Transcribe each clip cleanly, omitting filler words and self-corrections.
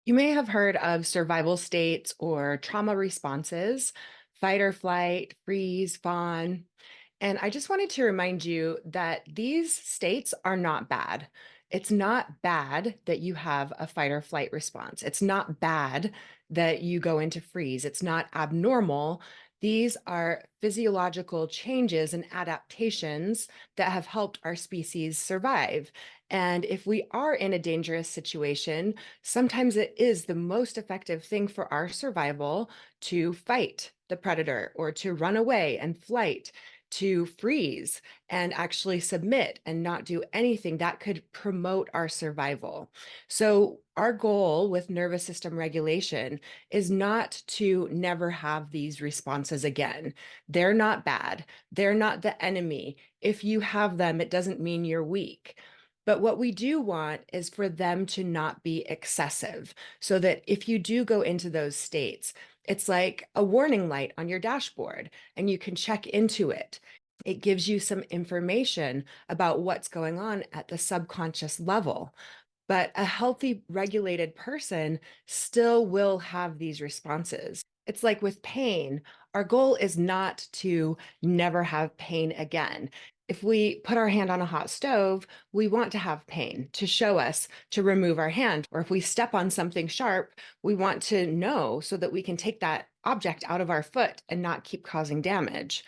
You may have heard of survival states or trauma responses, fight or flight, freeze, fawn. And I just wanted to remind you that these states are not bad. It's not bad that you have a fight or flight response. It's not bad that you go into freeze. It's not abnormal. These are physiological changes and adaptations that have helped our species survive. And if we are in a dangerous situation, sometimes it is the most effective thing for our survival to fight the predator or to run away and flight, to freeze and actually submit and not do anything that could promote our survival. So, our goal with nervous system regulation is not to never have these responses again. They're not bad, they're not the enemy. If you have them, it doesn't mean you're weak. But what we do want is for them to not be excessive, so that if you do go into those states, it's like a warning light on your dashboard and you can check into it. It gives you some information about what's going on at the subconscious level. But a healthy, regulated person still will have these responses. It's like with pain, our goal is not to never have pain again. If we put our hand on a hot stove, we want to have pain to show us to remove our hand. Or if we step on something sharp, we want to know so that we can take that object out of our foot and not keep causing damage.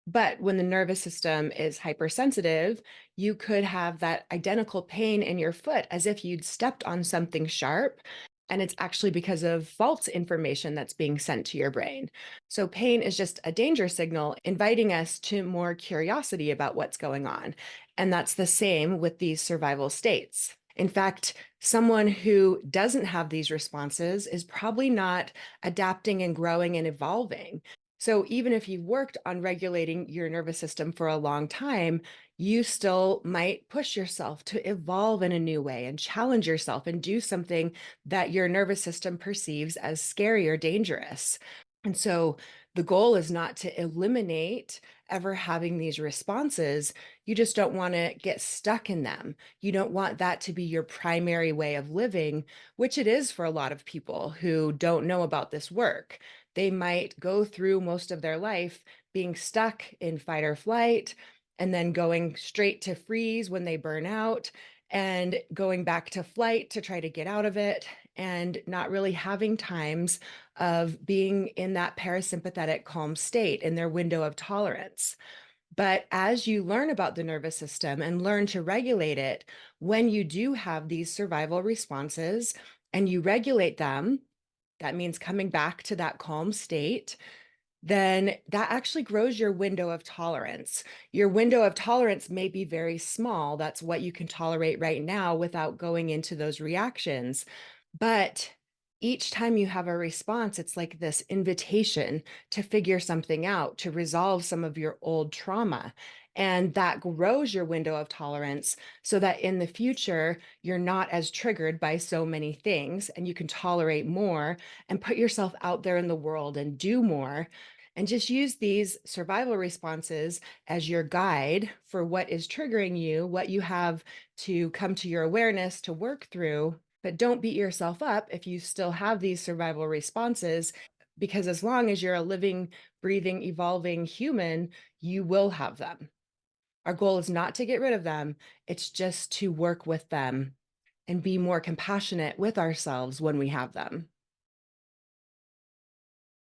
But when the nervous system is hypersensitive, you could have that identical pain in your foot as if you'd stepped on something sharp. And it's actually because of false information that's being sent to your brain. So, pain is just a danger signal inviting us to more curiosity about what's going on. And that's the same with these survival states. In fact, someone who doesn't have these responses is probably not adapting and growing and evolving. So even if you've worked on regulating your nervous system for a long time, you still might push yourself to evolve in a new way and challenge yourself and do something that your nervous system perceives as scary or dangerous. And so the goal is not to eliminate ever having these responses. You just don't want to get stuck in them. You don't want that to be your primary way of living, which it is for a lot of people who don't know about this work. They might go through most of their life being stuck in fight or flight and then going straight to freeze when they burn out and going back to flight to try to get out of it and not really having times of being in that parasympathetic calm state in their window of tolerance. But as you learn about the nervous system and learn to regulate it, when you do have these survival responses and you regulate them, that means coming back to that calm state, then that actually grows your window of tolerance. Your window of tolerance may be very small. That's what you can tolerate right now without going into those reactions. But each time you have a response, it's like this invitation to figure something out, to resolve some of your old trauma. And that grows your window of tolerance so that in the future, you're not as triggered by so many things and you can tolerate more and put yourself out there in the world and do more. And just use these survival responses as your guide for what is triggering you, what you have to come to your awareness to work through. But don't beat yourself up if you still have these survival responses, because as long as you're a living, breathing, evolving human, you will have them. Our goal is not to get rid of them, it's just to work with them and be more compassionate with ourselves when we have them.